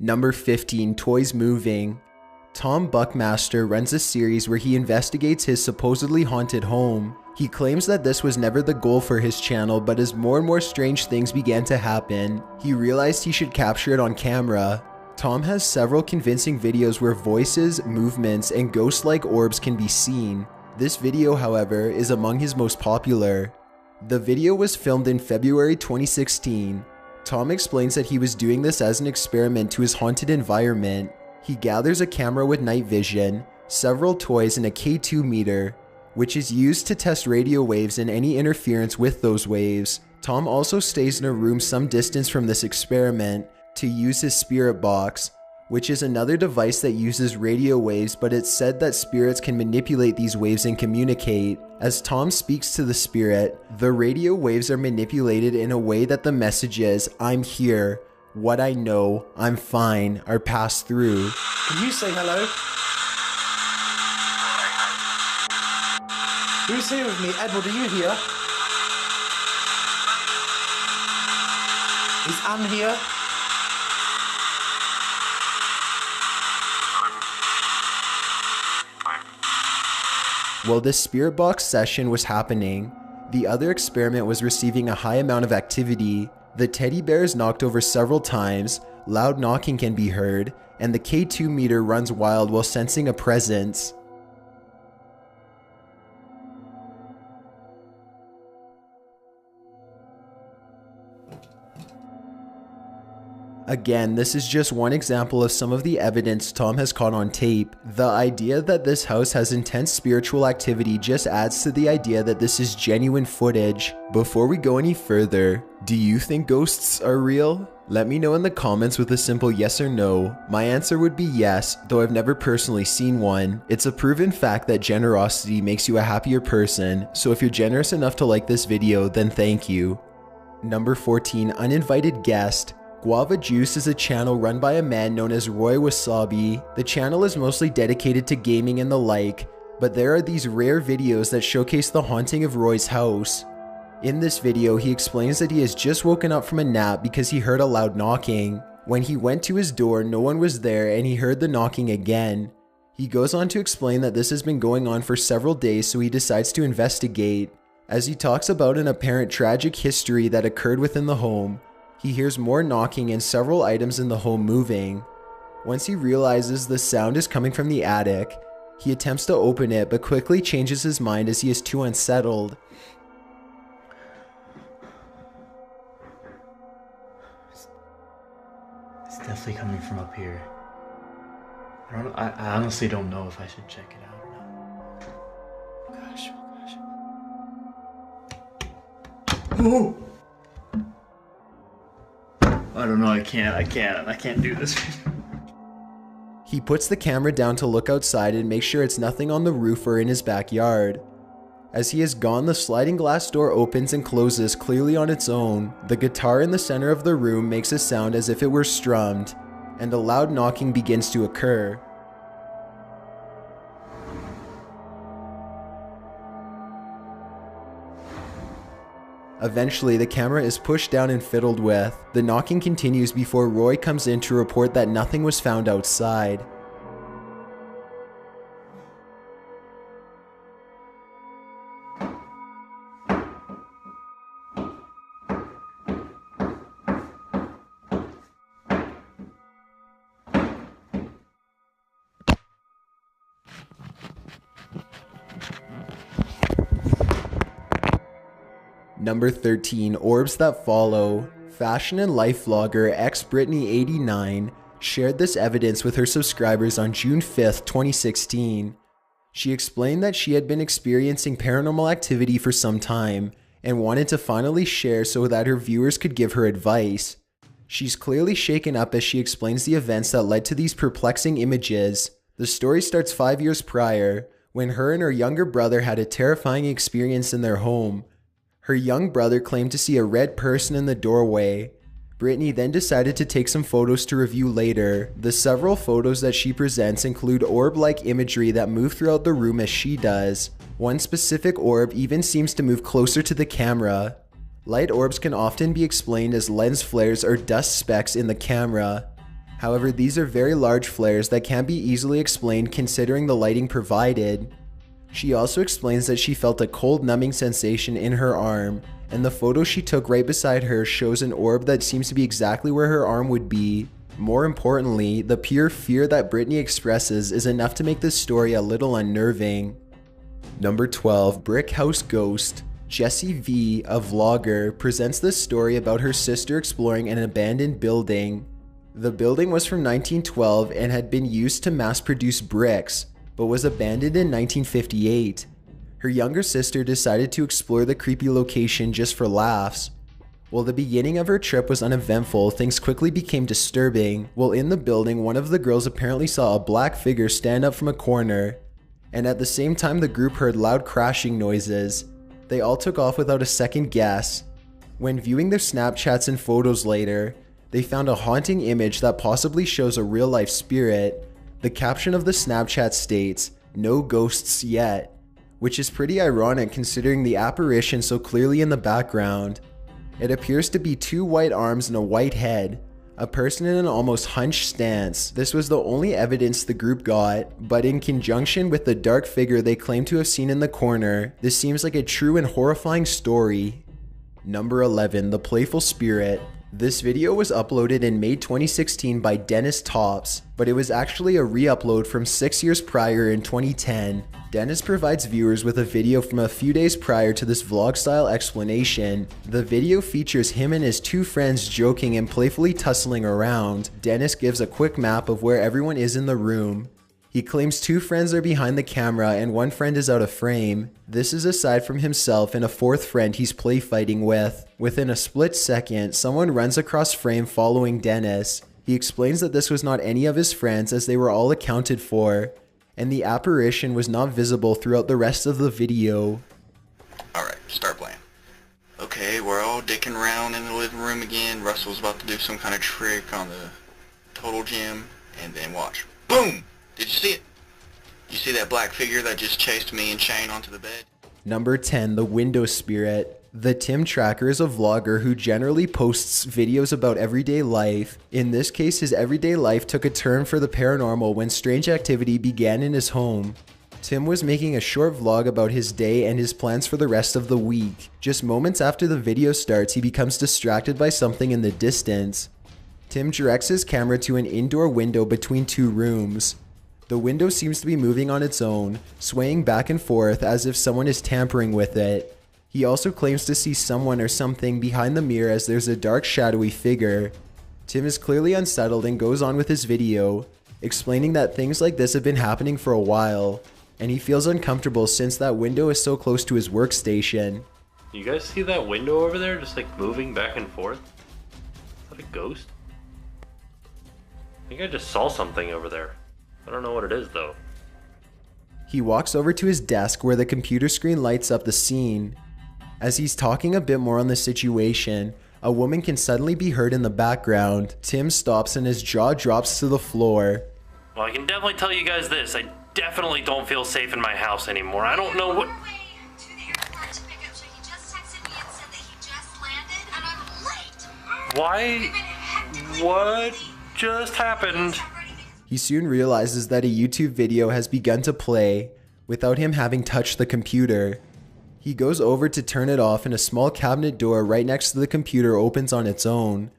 Number 15. Toys Moving. Tom Buckmaster runs a series where he investigates his supposedly haunted home. He claims that this was never the goal for his channel, but as more and more strange things began to happen, he realized he should capture it on camera. Tom has several convincing videos where voices, movements, and ghost-like orbs can be seen. This video, however, is among his most popular. The video was filmed in February 2016. Tom explains that he was doing this as an experiment to his haunted environment. He gathers a camera with night vision, several toys, and a K2 meter, which is used to test radio waves and any interference with those waves. Tom also stays in a room some distance from this experiment to use his spirit box, which is another device that uses radio waves, but it's said that spirits can manipulate these waves and communicate. As Tom speaks to the spirit, the radio waves are manipulated in a way that the messages, "I'm here," "what I know," "I'm fine," are passed through. Can you say hello? Who's here with me? Edward, are you here? Is Anne here? While this spirit box session was happening, the other experiment was receiving a high amount of activity. The teddy bear is knocked over several times, loud knocking can be heard, and the K2 meter runs wild while sensing a presence. Again, this is just one example of some of the evidence Tom has caught on tape. The idea that this house has intense spiritual activity just adds to the idea that this is genuine footage. Before we go any further, do you think ghosts are real? Let me know in the comments with a simple yes or no. My answer would be yes, though I've never personally seen one. It's a proven fact that generosity makes you a happier person, so if you're generous enough to like this video, then thank you. Number 14. Uninvited Guest. Guava Juice is a channel run by a man known as Roy Wasabi. The channel is mostly dedicated to gaming and the like, but there are these rare videos that showcase the haunting of Roy's house. In this video, he explains that he has just woken up from a nap because he heard a loud knocking. When he went to his door, no one was there and he heard the knocking again. He goes on to explain that this has been going on for several days, so he decides to investigate. As he talks about an apparent tragic history that occurred within the home, he hears more knocking and several items in the home moving. Once he realizes the sound is coming from the attic, he attempts to open it but quickly changes his mind as he is too unsettled. It's definitely coming from up here. I honestly don't know if I should check it out or not. Gosh, oh gosh. Ooh! I don't know, I can't do this. He puts the camera down to look outside and make sure it's nothing on the roof or in his backyard. As he is gone, the sliding glass door opens and closes clearly on its own. The guitar in the center of the room makes a sound as if it were strummed, and a loud knocking begins to occur. Eventually, the camera is pushed down and fiddled with. The knocking continues before Roy comes in to report that nothing was found outside. Number 13. Orbs That Follow. Fashion and life vlogger xBritney89 shared this evidence with her subscribers on June 5th, 2016. She explained that she had been experiencing paranormal activity for some time and wanted to finally share so that her viewers could give her advice. She's clearly shaken up as she explains the events that led to these perplexing images. The story starts 5 years prior, when her and her younger brother had a terrifying experience in their home. Her young brother claimed to see a red person in the doorway. Brittany then decided to take some photos to review later. The several photos that she presents include orb-like imagery that move throughout the room as she does. One specific orb even seems to move closer to the camera. Light orbs can often be explained as lens flares or dust specks in the camera. However, these are very large flares that can't be easily explained considering the lighting provided. She also explains that she felt a cold numbing sensation in her arm, and the photo she took right beside her shows an orb that seems to be exactly where her arm would be. More importantly, the pure fear that Brittany expresses is enough to make this story a little unnerving. Number 12, Brick House Ghost. Jessie V, a vlogger, presents this story about her sister exploring an abandoned building. The building was from 1912 and had been used to mass produce bricks, but was abandoned in 1958. Her younger sister decided to explore the creepy location just for laughs. While the beginning of her trip was uneventful, things quickly became disturbing. While in the building, one of the girls apparently saw a black figure stand up from a corner, and at the same time the group heard loud crashing noises. They all took off without a second guess. When viewing their Snapchats and photos later, they found a haunting image that possibly shows a real-life spirit. The caption of the Snapchat states, "No ghosts yet," which is pretty ironic considering the apparition so clearly in the background. It appears to be two white arms and a white head, a person in an almost hunched stance. This was the only evidence the group got, but in conjunction with the dark figure they claim to have seen in the corner, this seems like a true and horrifying story. Number 11, The Playful Spirit. This video was uploaded in May 2016 by Dennis Tops, but it was actually a re-upload from 6 years prior in 2010. Dennis provides viewers with a video from a few days prior to this vlog-style explanation. The video features him and his two friends joking and playfully tussling around. Dennis gives a quick map of where everyone is in the room. He claims two friends are behind the camera and one friend is out of frame. This is aside from himself and a fourth friend he's play fighting with. Within a split second, someone runs across frame following Dennis. He explains that this was not any of his friends as they were all accounted for, and the apparition was not visible throughout the rest of the video. Alright, start playing. Okay, we're all dicking around in the living room again. Russell's about to do some kind of trick on the total gym, and then watch. Boom! Did you see it? You see that black figure that just chased me and Shane onto the bed? Number 10, The Window Spirit. The Tim Tracker is a vlogger who generally posts videos about everyday life. In this case, his everyday life took a turn for the paranormal when strange activity began in his home. Tim was making a short vlog about his day and his plans for the rest of the week. Just moments after the video starts, he becomes distracted by something in the distance. Tim directs his camera to an indoor window between two rooms. The window seems to be moving on its own, swaying back and forth as if someone is tampering with it. He also claims to see someone or something behind the mirror as there's a dark shadowy figure. Tim is clearly unsettled and goes on with his video, explaining that things like this have been happening for a while, and he feels uncomfortable since that window is so close to his workstation. You guys see that window over there just like moving back and forth? Is that a ghost? I think I just saw something over there. I don't know what it is though. He walks over to his desk where the computer screen lights up the scene. As he's talking a bit more on the situation, a woman can suddenly be heard in the background. Tim stops and his jaw drops to the floor. Well, I can definitely tell you guys this. I definitely don't feel safe in my house anymore. I don't know what... Why? What just happened? He soon realizes that a YouTube video has begun to play without him having touched the computer. He goes over to turn it off and a small cabinet door right next to the computer opens on its own.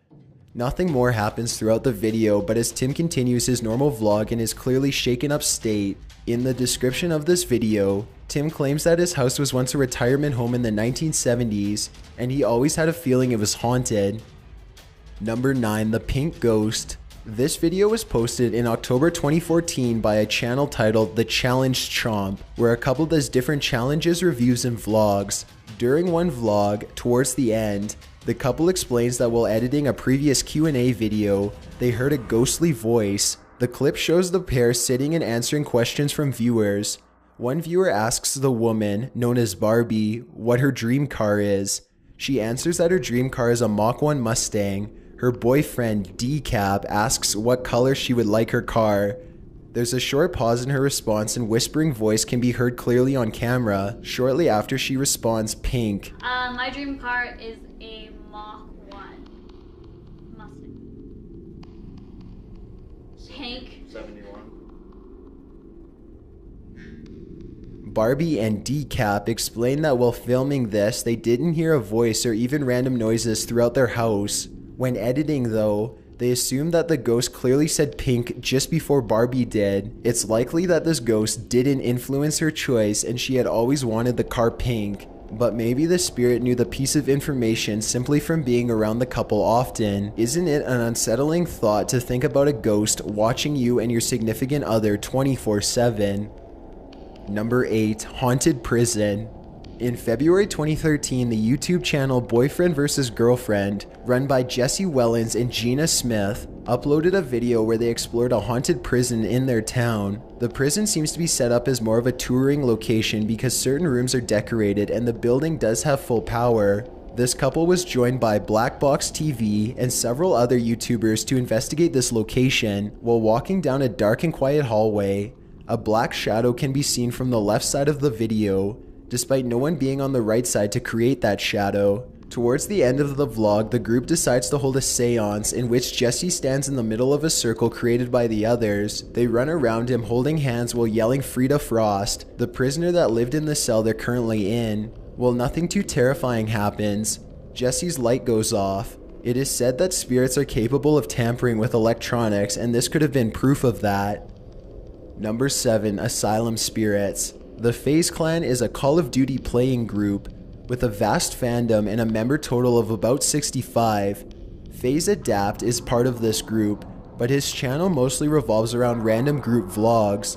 Nothing more happens throughout the video, but as Tim continues his normal vlog in his clearly shaken up state, in the description of this video, Tim claims that his house was once a retirement home in the 1970s, and he always had a feeling it was haunted. Number 9, The Pink Ghost. This video was posted in October 2014 by a channel titled The Challenged Chomp, where a couple does different challenges, reviews, and vlogs. During one vlog, towards the end, the couple explains that while editing a previous Q&A video, they heard a ghostly voice. The clip shows the pair sitting and answering questions from viewers. One viewer asks the woman, known as Barbie, what her dream car is. She answers that her dream car is a Mach 1 Mustang. Her boyfriend, Decap, asks what color she would like her car. There's a short pause in her response and whispering voice can be heard clearly on camera. Shortly after she responds, pink. My dream car is a Mach 1 Mustang. pink. 71. Barbie and Decap explain that while filming this, they didn't hear a voice or even random noises throughout their house. When editing though, they assumed that the ghost clearly said pink just before Barbie did. It's likely that this ghost didn't influence her choice and she had always wanted the car pink. But maybe the spirit knew the piece of information simply from being around the couple often. Isn't it an unsettling thought to think about a ghost watching you and your significant other 24/7? Number 8. Haunted Prison. In February 2013, the YouTube channel Boyfriend vs. Girlfriend, run by Jesse Wellens and Gina Smith, uploaded a video where they explored a haunted prison in their town. The prison seems to be set up as more of a touring location because certain rooms are decorated and the building does have full power. This couple was joined by Black Box TV and several other YouTubers to investigate this location. While walking down a dark and quiet hallway, a black shadow can be seen from the left side of the video, despite no one being on the right side to create that shadow. Towards the end of the vlog, the group decides to hold a seance in which Jesse stands in the middle of a circle created by the others. They run around him holding hands while yelling Frida Frost, the prisoner that lived in the cell they're currently in. While nothing too terrifying happens, Jesse's light goes off. It is said that spirits are capable of tampering with electronics, and this could have been proof of that. Number 7. Asylum Spirits. The FaZe Clan is a Call of Duty playing group with a vast fandom and a member total of about 65. FaZe Adapt is part of this group, but his channel mostly revolves around random group vlogs.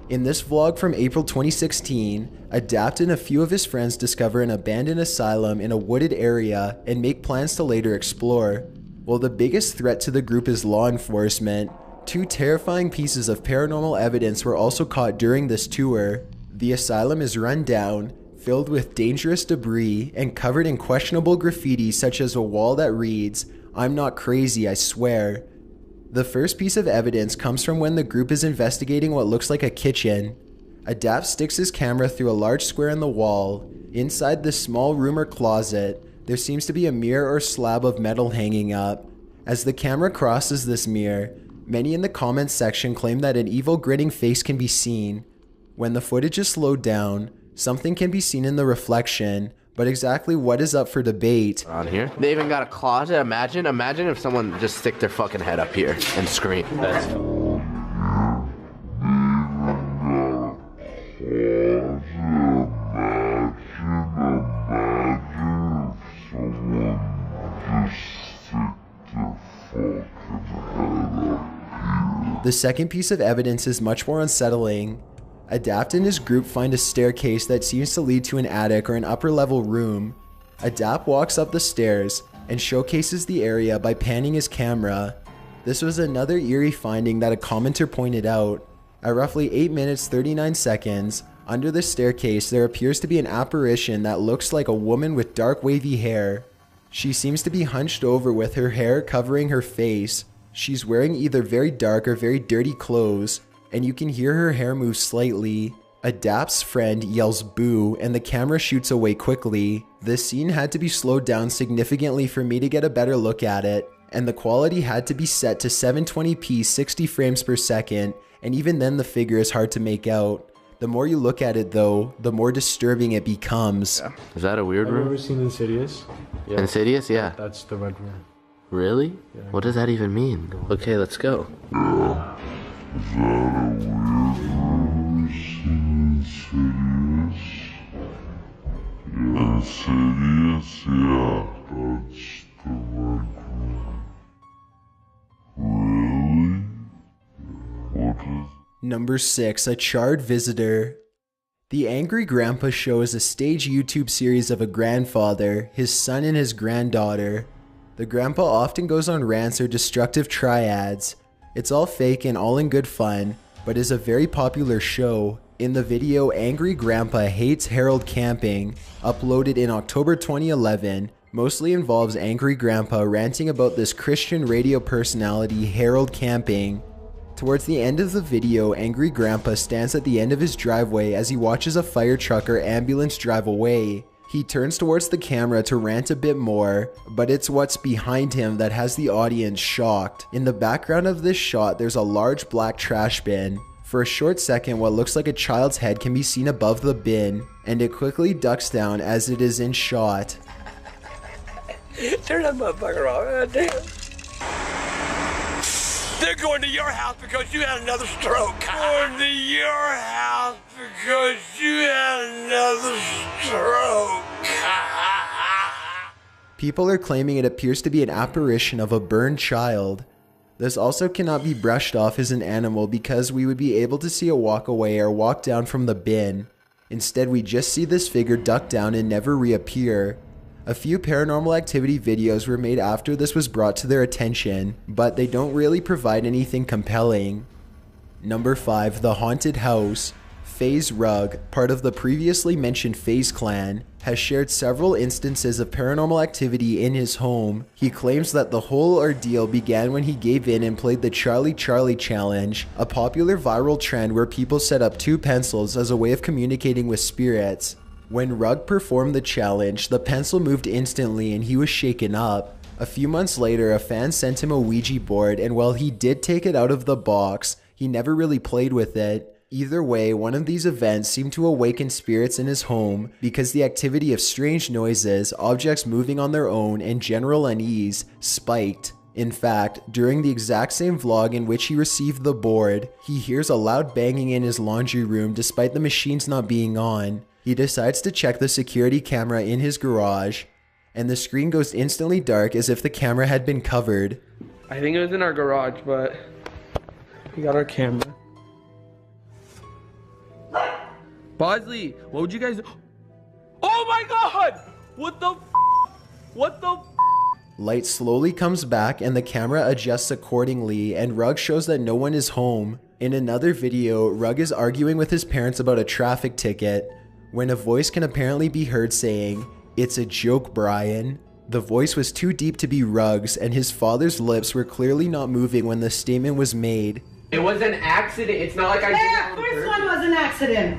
In this vlog from April 2016, Adapt and a few of his friends discover an abandoned asylum in a wooded area and make plans to later explore. While the biggest threat to the group is law enforcement, 2 terrifying pieces of paranormal evidence were also caught during this tour. The asylum is run down, filled with dangerous debris, and covered in questionable graffiti such as a wall that reads, "I'm not crazy, I swear." The first piece of evidence comes from when the group is investigating what looks like a kitchen. Adapt sticks his camera through a large square in the wall. Inside this small room or closet, there seems to be a mirror or slab of metal hanging up. As the camera crosses this mirror, many in the comments section claim that an evil grinning face can be seen. When the footage is slowed down, something can be seen in the reflection, but exactly what is up for debate. Around here, they even got a closet. Imagine if someone just stick their fucking head up here and scream. That's The second piece of evidence is much more unsettling. Adapt and his group find a staircase that seems to lead to an attic or an upper level room. Adapt walks up the stairs and showcases the area by panning his camera. This was another eerie finding that a commenter pointed out. At roughly 8 minutes 39 seconds, under the staircase there appears to be an apparition that looks like a woman with dark wavy hair. She seems to be hunched over with her hair covering her face. She's wearing either very dark or very dirty clothes, and you can hear her hair move slightly. Adapt's friend yells boo and the camera shoots away quickly. This scene had to be slowed down significantly for me to get a better look at it, and the quality had to be set to 720p 60 frames per second, and even then the figure is hard to make out. The more you look at it though, the more disturbing it becomes. Yeah. Is that a weird Have you room? ever seen Insidious? Yeah. Insidious? Yeah. That's the red room. Really? Yeah. What does that even mean? Okay, let's go. Insidious, yeah, that's the red room. Really? What is... Number 6. A Charred Visitor. The Angry Grandpa Show is a stage YouTube series of a grandfather, his son, and his granddaughter. The grandpa often goes on rants or destructive triads. It's all fake and all in good fun, but is a very popular show. In the video Angry Grandpa Hates Harold Camping, uploaded in October 2011, mostly involves Angry Grandpa ranting about this Christian radio personality Harold Camping. Towards the end of the video, Angry Grandpa stands at the end of his driveway as he watches a fire truck or ambulance drive away. He turns towards the camera to rant a bit more, but it's what's behind him that has the audience shocked. In the background of this shot, there's a large black trash bin. For a short second, what looks like a child's head can be seen above the bin, and it quickly ducks down as it is in shot. Turn that motherfucker off, damn. They're going to your house because you had another stroke. Going to your house because you had another stroke. People are claiming it appears to be an apparition of a burned child. This also cannot be brushed off as an animal because we would be able to see it walk away or walk down from the bin. Instead, we just see this figure duck down and never reappear. A few paranormal activity videos were made after this was brought to their attention, but they don't really provide anything compelling. Number 5. The Haunted House. FaZe Rug, part of the previously mentioned FaZe clan, has shared several instances of paranormal activity in his home. He claims that the whole ordeal began when he gave in and played the Charlie Charlie challenge, a popular viral trend where people set up 2 pencils as a way of communicating with spirits. When Rug performed the challenge, the pencil moved instantly and he was shaken up. A few months later, a fan sent him a Ouija board, and while he did take it out of the box, he never really played with it. Either way, one of these events seemed to awaken spirits in his home because the activity of strange noises, objects moving on their own, and general unease spiked. In fact, during the exact same vlog in which he received the board, he hears a loud banging in his laundry room despite the machines not being on. He decides to check the security camera in his garage, and the screen goes instantly dark as if the camera had been covered. I think it was in our garage, but we got our camera. Bosley, what would you guys do? Oh my god! What the What the Light slowly comes back and the camera adjusts accordingly, and Rug shows that no one is home. In another video, Rug is arguing with his parents about a traffic ticket, when a voice can apparently be heard saying, "It's a joke, Brian." The voice was too deep to be Rug's, and his father's lips were clearly not moving when the statement was made. It was an accident. It's not like I did it on purpose. First one was an accident.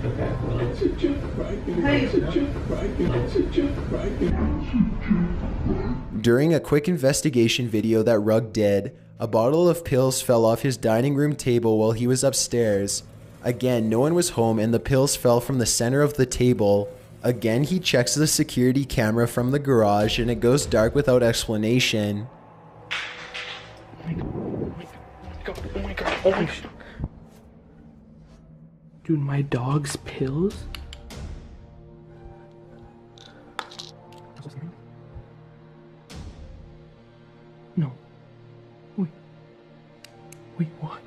Okay, well, It's a joke, Brian. It's a joke, Brian. It's a joke, Brian. During a quick investigation video that Rug did, a bottle of pills fell off his dining room table while he was upstairs. Again, no one was home and the pills fell from the center of the table. Again, he checks the security camera from the garage and it goes dark without explanation. Oh my god. Dude, my dog's pills? No. Wait, what?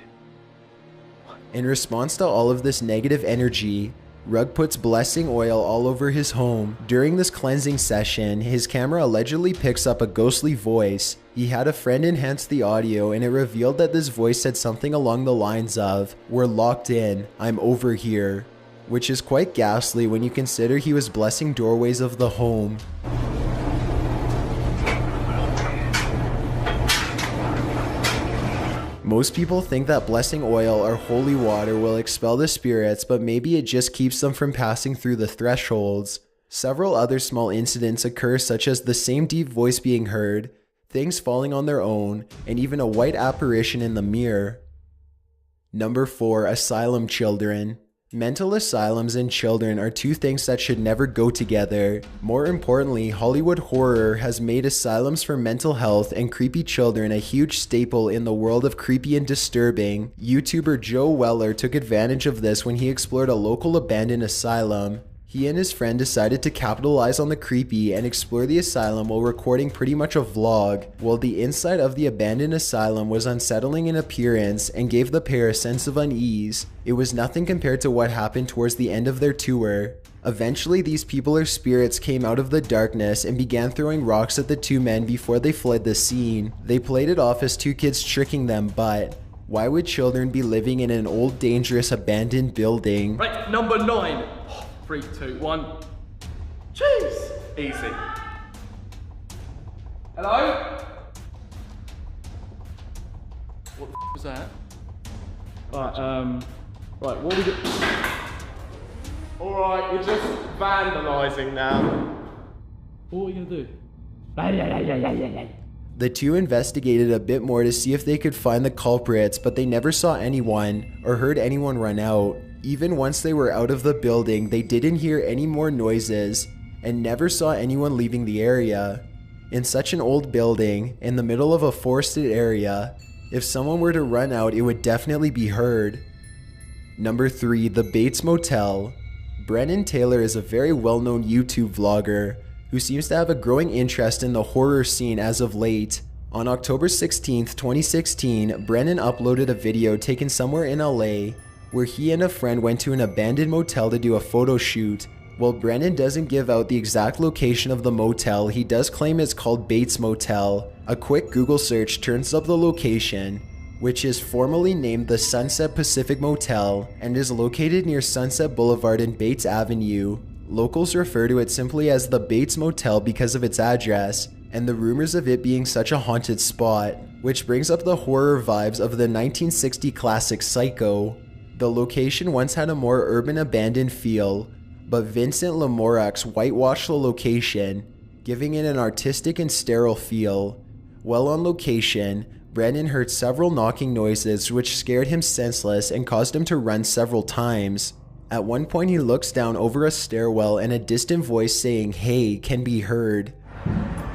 In response to all of this negative energy, Rug puts blessing oil all over his home. During this cleansing session, his camera allegedly picks up a ghostly voice. He had a friend enhance the audio and it revealed that this voice said something along the lines of, "We're locked in, I'm over here," which is quite ghastly when you consider he was blessing doorways of the home. Most people think that blessing oil or holy water will expel the spirits, but maybe it just keeps them from passing through the thresholds. Several other small incidents occur, such as the same deep voice being heard, things falling on their own, and even a white apparition in the mirror. Number 4. Asylum children. Mental asylums and children are two things that should never go together. More importantly, Hollywood horror has made asylums for mental health and creepy children a huge staple in the world of creepy and disturbing. YouTuber Joe Weller took advantage of this when he explored a local abandoned asylum. He and his friend decided to capitalize on the creepy and explore the asylum while recording pretty much a vlog. While the inside of the abandoned asylum was unsettling in appearance and gave the pair a sense of unease, it was nothing compared to what happened towards the end of their tour. Eventually, these people or spirits came out of the darkness and began throwing rocks at the two men before they fled the scene. They played it off as two kids tricking them, but why would children be living in an old, dangerous, abandoned building? Right, number 9. 3, 2, 1. Jeez! Easy. Hello? What the was that? Right, right, what we do? Alright, we're just vandalising now. What are we gonna do? The two investigated a bit more to see if they could find the culprits, but they never saw anyone or heard anyone run out. Even once they were out of the building, they didn't hear any more noises and never saw anyone leaving the area. In such an old building, in the middle of a forested area, if someone were to run out, it would definitely be heard. Number 3, the Bates Motel. Brennan Taylor is a very well-known YouTube vlogger who seems to have a growing interest in the horror scene as of late. On October 16th, 2016, Brennan uploaded a video taken somewhere in LA where he and a friend went to an abandoned motel to do a photo shoot. While Brennan doesn't give out the exact location of the motel, he does claim it's called Bates Motel. A quick Google search turns up the location, which is formally named the Sunset Pacific Motel and is located near Sunset Boulevard and Bates Avenue. Locals refer to it simply as the Bates Motel because of its address and the rumors of it being such a haunted spot, which brings up the horror vibes of the 1960 classic Psycho. The location once had a more urban abandoned feel, but Vincent Lamoureux whitewashed the location, giving it an artistic and sterile feel. While on location, Brennan heard several knocking noises which scared him senseless and caused him to run several times. At one point he looks down over a stairwell and a distant voice saying "hey" can be heard.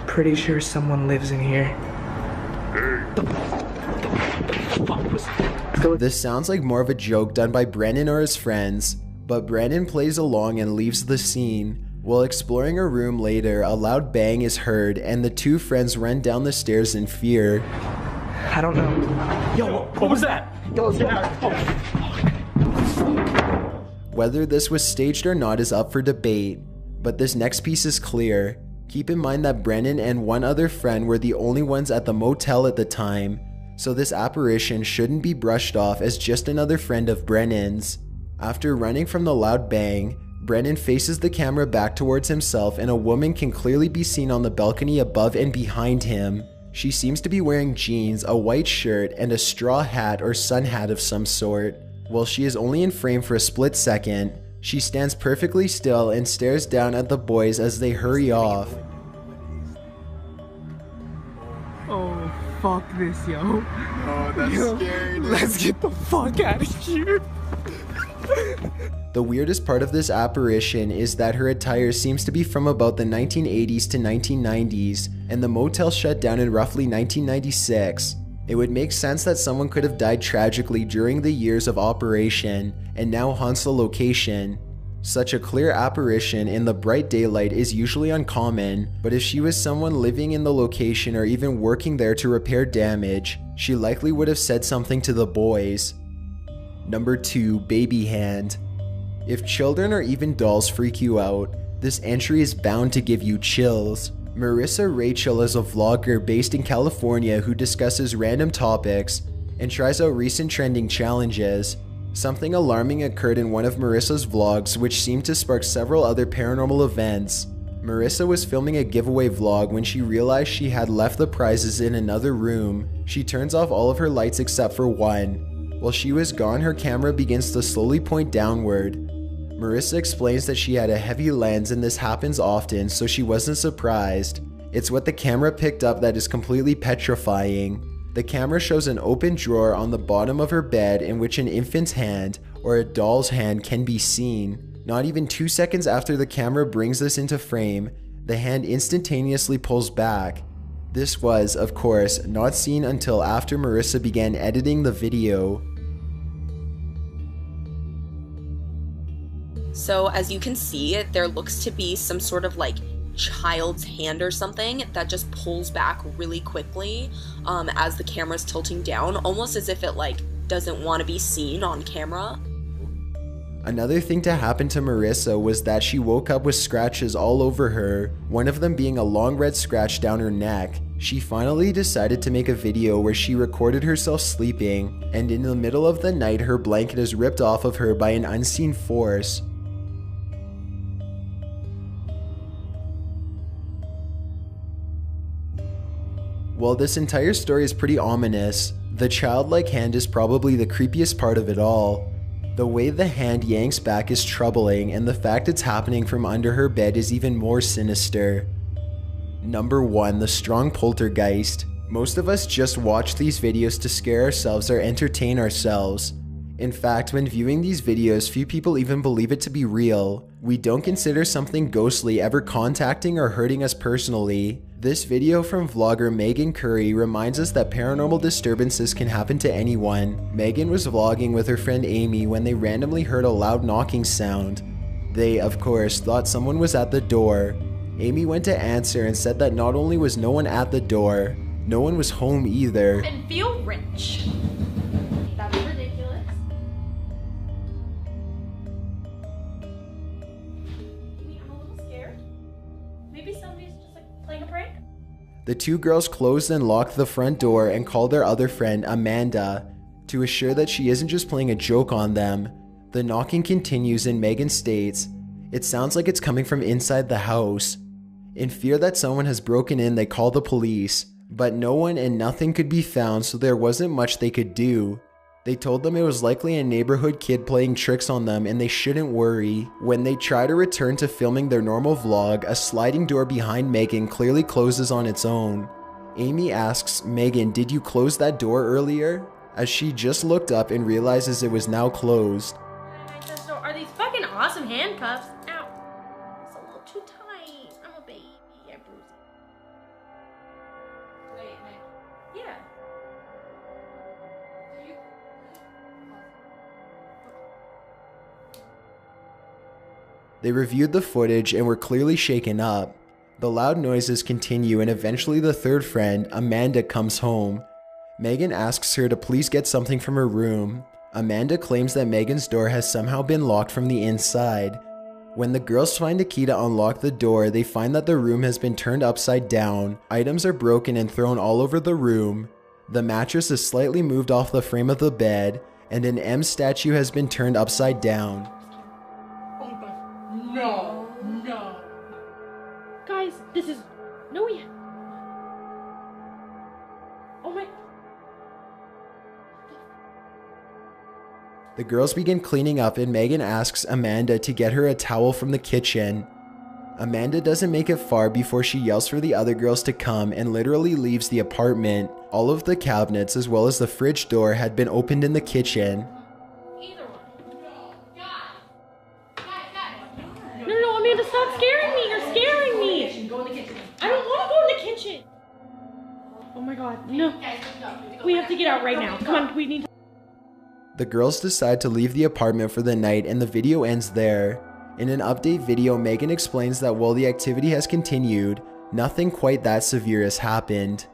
Pretty sure someone lives in here. This sounds like more of a joke done by Brennan or his friends, but Brennan plays along and leaves the scene. While exploring a room later, a loud bang is heard and the two friends run down the stairs in fear. I don't know. Yo, what was that? Yo, let's get out. Whether this was staged or not is up for debate, but this next piece is clear. Keep in mind that Brennan and one other friend were the only ones at the motel at the time, so this apparition shouldn't be brushed off as just another friend of Brennan's. After running from the loud bang, Brennan faces the camera back towards himself and a woman can clearly be seen on the balcony above and behind him. She seems to be wearing jeans, a white shirt, and a straw hat or sun hat of some sort. While she is only in frame for a split second, she stands perfectly still and stares down at the boys as they hurry off. Oh, fuck this, yo. Oh, that's scary, dude. Let's get the fuck out of here. The weirdest part of this apparition is that her attire seems to be from about the 1980s to 1990s, and the motel shut down in roughly 1996. It would make sense that someone could have died tragically during the years of operation and now haunts the location. Such a clear apparition in the bright daylight is usually uncommon, but if she was someone living in the location or even working there to repair damage, she likely would have said something to the boys. Number 2, baby hand. If children or even dolls freak you out, this entry is bound to give you chills. Marissa Rachel is a vlogger based in California who discusses random topics and tries out recent trending challenges. Something alarming occurred in one of Marissa's vlogs which seemed to spark several other paranormal events. Marissa was filming a giveaway vlog when she realized she had left the prizes in another room. She turns off all of her lights except for one. While she was gone, her camera begins to slowly point downward. Marissa explains that she had a heavy lens and this happens often, so she wasn't surprised. It's what the camera picked up that is completely petrifying. The camera shows an open drawer on the bottom of her bed in which an infant's hand or a doll's hand can be seen. Not even 2 seconds after the camera brings this into frame, the hand instantaneously pulls back. This was, of course, not seen until after Marissa began editing the video. So as you can see, there looks to be some sort of like child's hand or something that just pulls back really quickly as the camera's tilting down, almost as if it like doesn't want to be seen on camera. Another thing to happen to Marissa was that she woke up with scratches all over her, one of them being a long red scratch down her neck. She finally decided to make a video where she recorded herself sleeping, and in the middle of the night her blanket is ripped off of her by an unseen force. While this entire story is pretty ominous, the childlike hand is probably the creepiest part of it all. The way the hand yanks back is troubling, and the fact it's happening from under her bed is even more sinister. Number 1. The strong poltergeist. Most of us just watch these videos to scare ourselves or entertain ourselves. In fact, when viewing these videos, few people even believe it to be real. We don't consider something ghostly ever contacting or hurting us personally. This video from vlogger Megan Curry reminds us that paranormal disturbances can happen to anyone. Megan was vlogging with her friend Amy when they randomly heard a loud knocking sound. They, of course, thought someone was at the door. Amy went to answer and said that not only was no one at the door, no one was home either. And feel rich. That's ridiculous. I'm a little scared. Maybe somebody's just like playing a prank. The two girls closed and locked the front door and called their other friend, Amanda, to assure that she isn't just playing a joke on them. The knocking continues and Megan states, "It sounds like it's coming from inside the house." In fear that someone has broken in, they call the police, but no one and nothing could be found, so there wasn't much they could do. They told them it was likely a neighborhood kid playing tricks on them and they shouldn't worry. When they try to return to filming their normal vlog, a sliding door behind Megan clearly closes on its own. Amy asks, "Megan, did you close that door earlier?" As she just looked up and realizes it was now closed. Are these fucking awesome handcuffs? Ow. It's a little too tight. I'm a baby. I bruise it. Wait, yeah. They reviewed the footage and were clearly shaken up. The loud noises continue and eventually the third friend, Amanda, comes home. Megan asks her to please get something from her room. Amanda claims that Megan's door has somehow been locked from the inside. When the girls find a key to unlock the door, they find that the room has been turned upside down. Items are broken and thrown all over the room. The mattress is slightly moved off the frame of the bed, and an M statue has been turned upside down. No, no. Guys, this is... No, we... Oh my... The girls begin cleaning up and Megan asks Amanda to get her a towel from the kitchen. Amanda doesn't make it far before she yells for the other girls to come and literally leaves the apartment. All of the cabinets as well as the fridge door had been opened in the kitchen. No, Amanda, stop scaring me. You're scaring me. Go in the kitchen. I don't want to go in the kitchen. Oh my god, no. We have to get out right now. Come on, we need to... The girls decide to leave the apartment for the night and the video ends there. In an update video, Megan explains that while the activity has continued, nothing quite that severe has happened.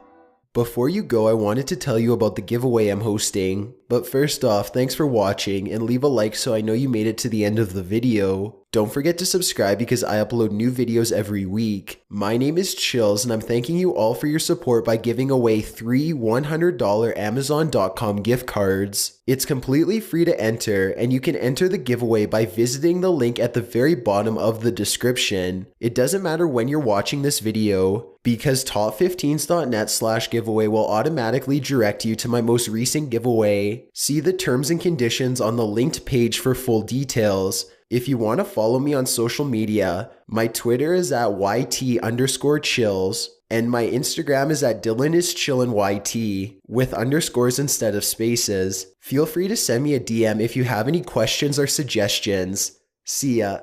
Before you go, I wanted to tell you about the giveaway I'm hosting. But first off, thanks for watching and leave a like so I know you made it to the end of the video. Don't forget to subscribe because I upload new videos every week. My name is Chills and I'm thanking you all for your support by giving away 3 $100 Amazon.com gift cards. It's completely free to enter and you can enter the giveaway by visiting the link at the very bottom of the description. It doesn't matter when you're watching this video because top15s.net/giveaway will automatically direct you to my most recent giveaway. See the terms and conditions on the linked page for full details. If you want to follow me on social media, my Twitter is at YT_chills and my Instagram is at DylanIsChillinYT with underscores instead of spaces. Feel free to send me a DM if you have any questions or suggestions. See ya.